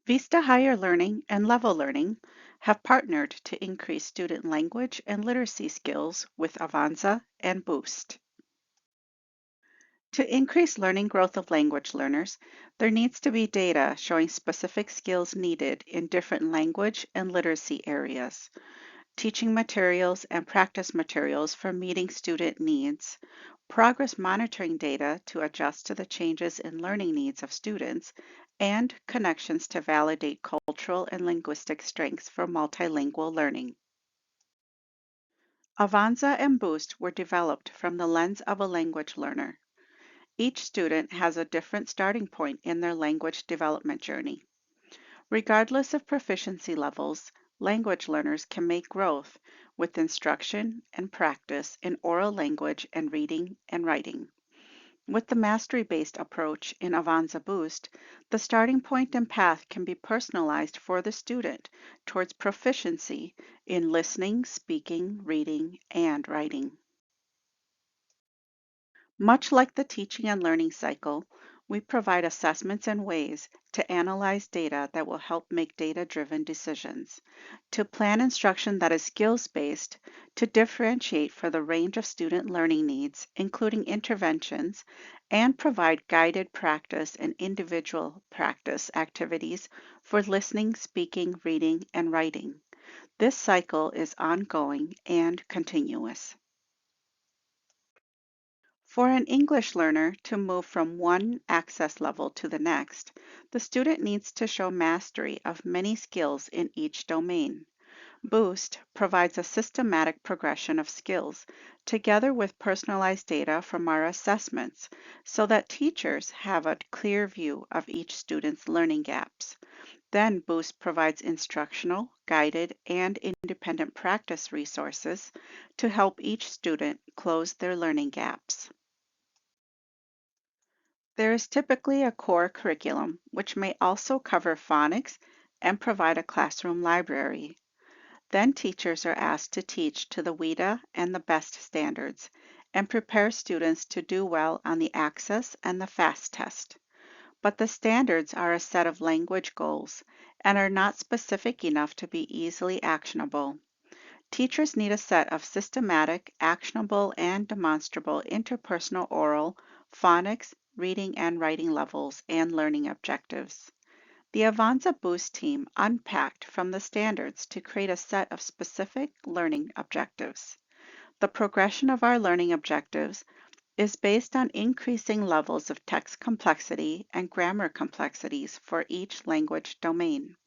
Vista Higher Learning and Level Learning have partnered to increase student language and literacy skills with Avanza and Boost. To increase learning growth of language learners, there needs to be data showing specific skills needed in different language and literacy areas, teaching materials and practice materials for meeting student needs, progress monitoring data to adjust to the changes in learning needs of students, and connections to validate cultural and linguistic strengths for multilingual learning. Avanza and Boost were developed from the lens of a language learner. Each student has a different starting point in their language development journey. Regardless of proficiency levels, language learners can make growth with instruction and practice in oral language and reading and writing. With the mastery-based approach in Avanza Boost, the starting point and path can be personalized for the student towards proficiency in listening, speaking, reading, and writing. Much like the teaching and learning cycle, we provide assessments and ways to analyze data that will help make data-driven decisions, to plan instruction that is skills-based, to differentiate for the range of student learning needs, including interventions, and provide guided practice and individual practice activities for listening, speaking, reading, and writing. This cycle is ongoing and continuous. For an English learner to move from one access level to the next, the student needs to show mastery of many skills in each domain. Boost provides a systematic progression of skills together with personalized data from our assessments so that teachers have a clear view of each student's learning gaps. Then Boost provides instructional, guided, and independent practice resources to help each student close their learning gaps. There is typically a core curriculum, which may also cover phonics and provide a classroom library. Then teachers are asked to teach to the WIDA and the BEST standards and prepare students to do well on the Access and the FAST test. But the standards are a set of language goals and are not specific enough to be easily actionable. Teachers need a set of systematic, actionable, and demonstrable interpersonal oral, phonics, reading and writing levels, and learning objectives. The Avanza Boost team unpacked from the standards to create a set of specific learning objectives. The progression of our learning objectives is based on increasing levels of text complexity and grammar complexities for each language domain.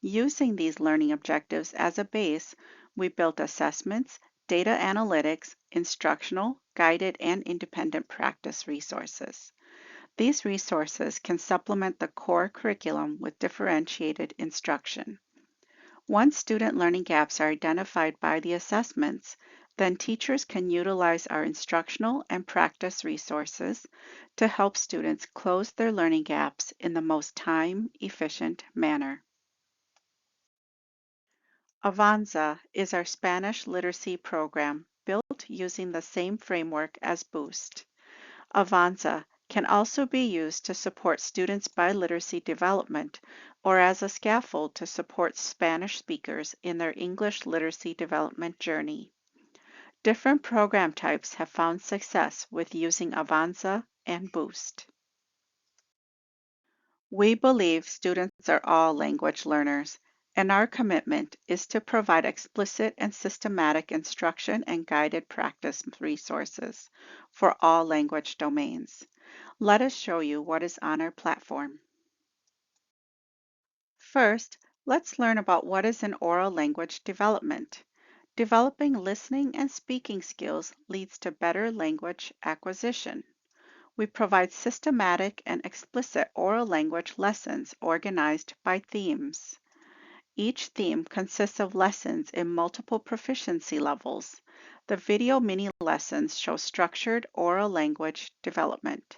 Using these learning objectives as a base, we built assessments, data analytics, instructional, guided, and independent practice resources. These resources can supplement the core curriculum with differentiated instruction. Once student learning gaps are identified by the assessments, then teachers can utilize our instructional and practice resources to help students close their learning gaps in the most time-efficient manner. Avanza is our Spanish literacy program built using the same framework as Boost. Avanza can also be used to support students' biliteracy development or as a scaffold to support Spanish speakers in their English literacy development journey. Different program types have found success with using Avanza and Boost. We believe students are all language learners, and our commitment is to provide explicit and systematic instruction and guided practice resources for all language domains. Let us show you what is on our platform. First, let's learn about what is an oral language development. Developing listening and speaking skills leads to better language acquisition. We provide systematic and explicit oral language lessons organized by themes. Each theme consists of lessons in multiple proficiency levels. The video mini lessons show structured oral language development.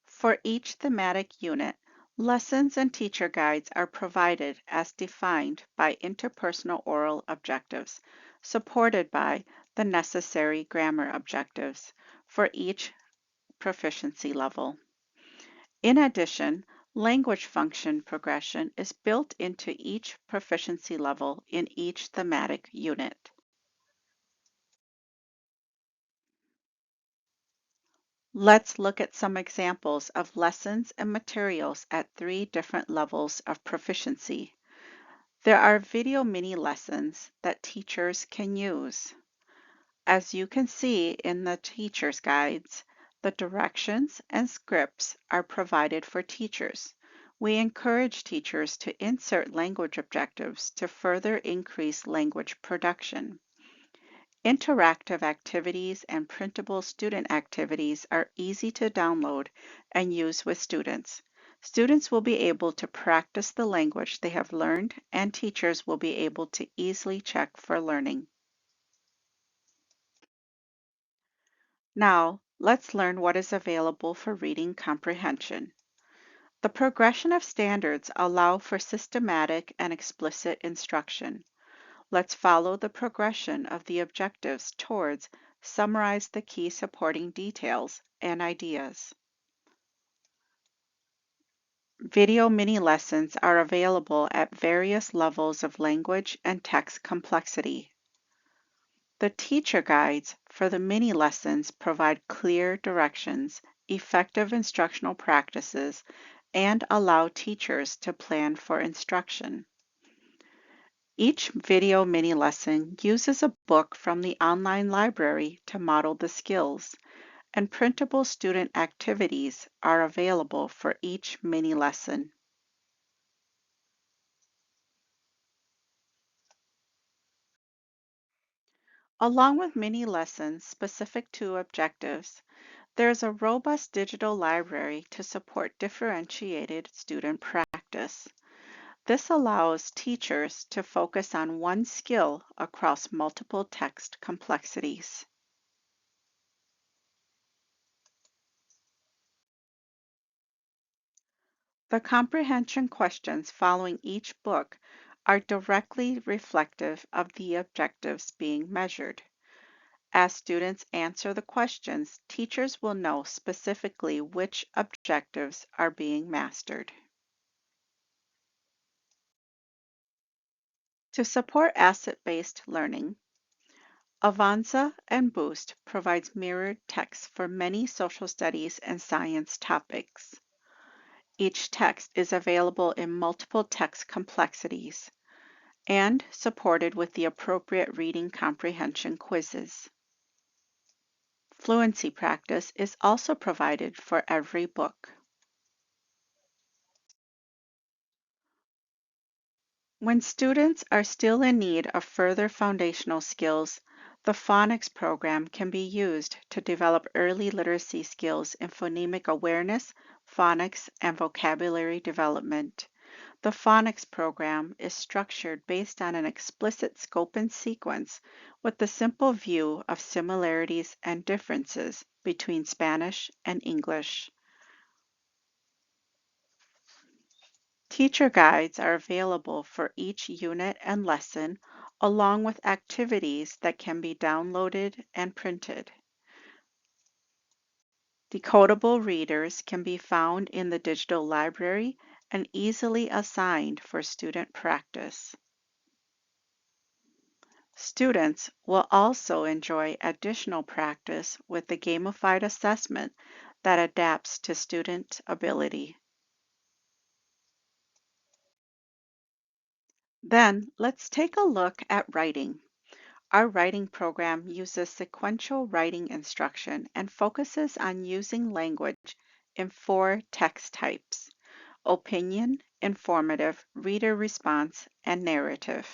For each thematic unit, lessons and teacher guides are provided as defined by interpersonal oral objectives, supported by the necessary grammar objectives for each proficiency level. In addition, language function progression is built into each proficiency level in each thematic unit. Let's look at some examples of lessons and materials at 3 different levels of proficiency. There are video mini lessons that teachers can use. As you can see in the teacher's guides, the directions and scripts are provided for teachers. We encourage teachers to insert language objectives to further increase language production. Interactive activities and printable student activities are easy to download and use with students. Students will be able to practice the language they have learned, and teachers will be able to easily check for learning. Now, let's learn what is available for reading comprehension. The progression of standards allow for systematic and explicit instruction. Let's follow the progression of the objectives towards summarize the key supporting details and ideas. Video mini lessons are available at various levels of language and text complexity. The teacher guides for the mini lessons provide clear directions, effective instructional practices, and allow teachers to plan for instruction. Each video mini lesson uses a book from the online library to model the skills, and printable student activities are available for each mini lesson. Along with mini lessons specific to objectives, there is a robust digital library to support differentiated student practice. This allows teachers to focus on one skill across multiple text complexities. The comprehension questions following each book are directly reflective of the objectives being measured. As students answer the questions, teachers will know specifically which objectives are being mastered. To support asset-based learning, Avanza and Boost provides mirrored text for many social studies and science topics. Each text is available in multiple text complexities and supported with the appropriate reading comprehension quizzes. Fluency practice is also provided for every book. When students are still in need of further foundational skills, the phonics program can be used to develop early literacy skills in phonemic awareness, phonics, and vocabulary development. The phonics program is structured based on an explicit scope and sequence with the simple view of similarities and differences between Spanish and English. Teacher guides are available for each unit and lesson, along with activities that can be downloaded and printed. Decodable readers can be found in the digital library and easily assigned for student practice. Students will also enjoy additional practice with the gamified assessment that adapts to student ability. Then let's take a look at writing. Our writing program uses sequential writing instruction and focuses on using language in 4 text types: opinion, informative, reader response, and narrative.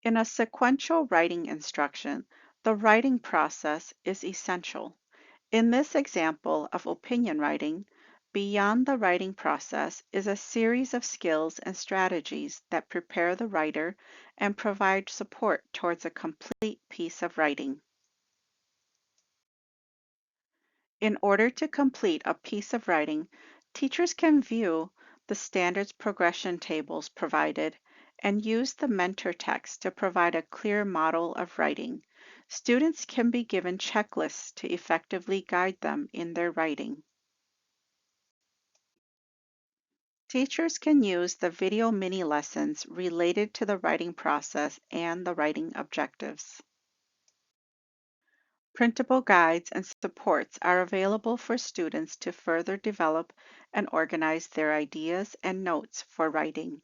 In a sequential writing instruction, the writing process is essential. In this example of opinion writing, beyond the writing process is a series of skills and strategies that prepare the writer and provide support towards a complete piece of writing. In order to complete a piece of writing, teachers can view the standards progression tables provided and use the mentor text to provide a clear model of writing. Students can be given checklists to effectively guide them in their writing. Teachers can use the video mini lessons related to the writing process and the writing objectives. Printable guides and supports are available for students to further develop and organize their ideas and notes for writing.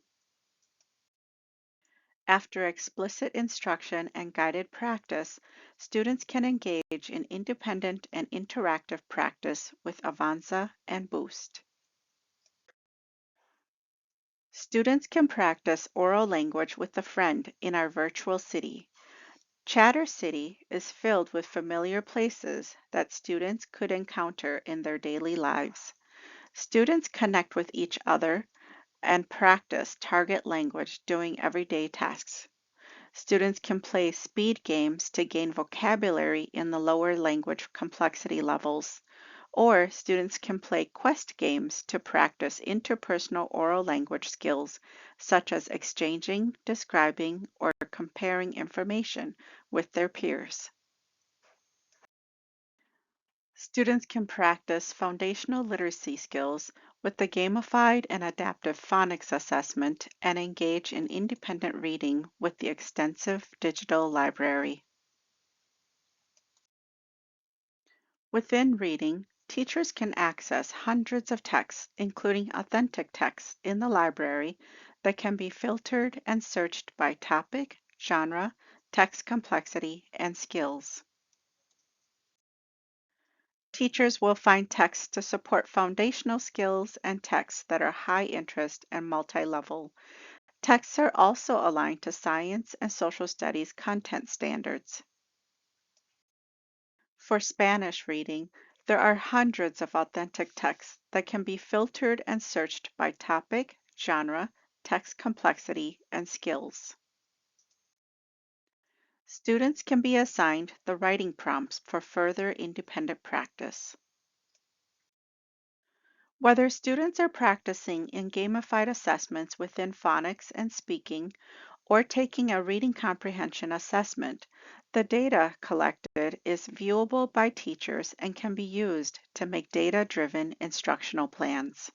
After explicit instruction and guided practice, students can engage in independent and interactive practice with Avanza and Boost. Students can practice oral language with a friend in our virtual city. Chatter City is filled with familiar places that students could encounter in their daily lives. Students connect with each other and practice target language doing everyday tasks. Students can play speed games to gain vocabulary in the lower language complexity levels, or students can play quest games to practice interpersonal oral language skills, such as exchanging, describing, or comparing information with their peers. Students can practice foundational literacy skills with the gamified and adaptive phonics assessment and engage in independent reading with the extensive digital library. Within reading, teachers can access hundreds of texts, including authentic texts in the library that can be filtered and searched by topic, genre, text complexity, and skills. Teachers will find texts to support foundational skills and texts that are high interest and multi-level. Texts are also aligned to science and social studies content standards. For Spanish reading, there are hundreds of authentic texts that can be filtered and searched by topic, genre, text complexity, and skills. Students can be assigned the writing prompts for further independent practice. Whether students are practicing in gamified assessments within phonics and speaking or taking a reading comprehension assessment, the data collected is viewable by teachers and can be used to make data-driven instructional plans.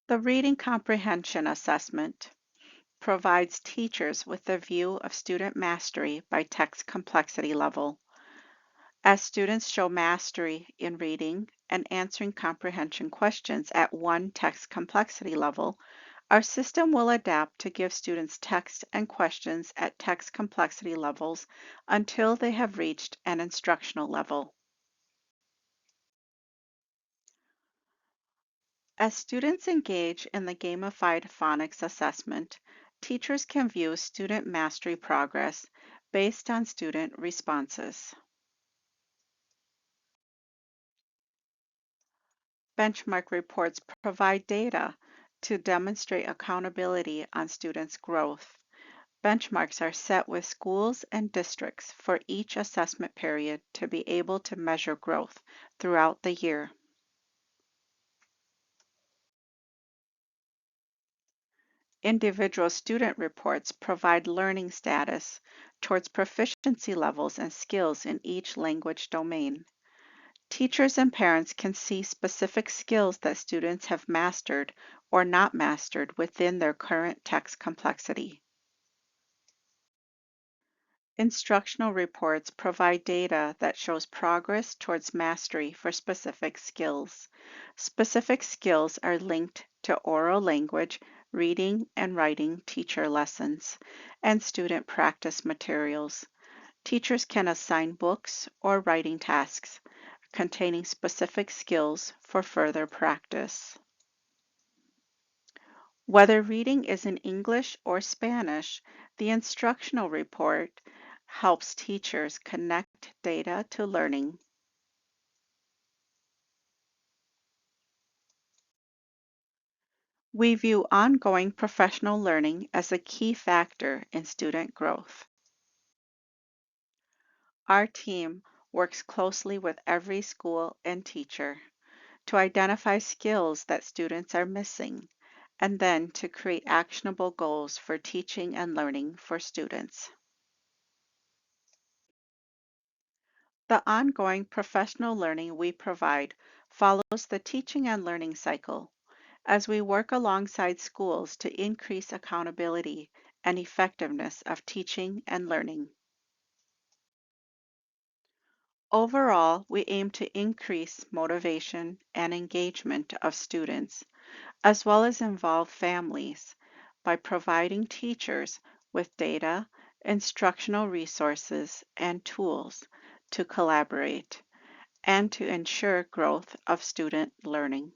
The reading comprehension assessment provides teachers with a view of student mastery by text complexity level. As students show mastery in reading and answering comprehension questions at one text complexity level, our system will adapt to give students text and questions at text complexity levels until they have reached an instructional level. As students engage in the gamified phonics assessment, teachers can view student mastery progress based on student responses. Benchmark reports provide data to demonstrate accountability on students' growth. Benchmarks are set with schools and districts for each assessment period to be able to measure growth throughout the year. Individual student reports provide learning status towards proficiency levels and skills in each language domain. Teachers and parents can see specific skills that students have mastered or not mastered within their current text complexity. Instructional reports provide data that shows progress towards mastery for specific skills. Specific skills are linked to oral language, reading and writing teacher lessons, and student practice materials. Teachers can assign books or writing tasks containing specific skills for further practice. Whether reading is in English or Spanish, the instructional report helps teachers connect data to learning. We view ongoing professional learning as a key factor in student growth. Our team works closely with every school and teacher to identify skills that students are missing and then to create actionable goals for teaching and learning for students. The ongoing professional learning we provide follows the teaching and learning cycle as we work alongside schools to increase accountability and effectiveness of teaching and learning. Overall, we aim to increase motivation and engagement of students, as well as involve families by providing teachers with data, instructional resources, and tools to collaborate and to ensure growth of student learning.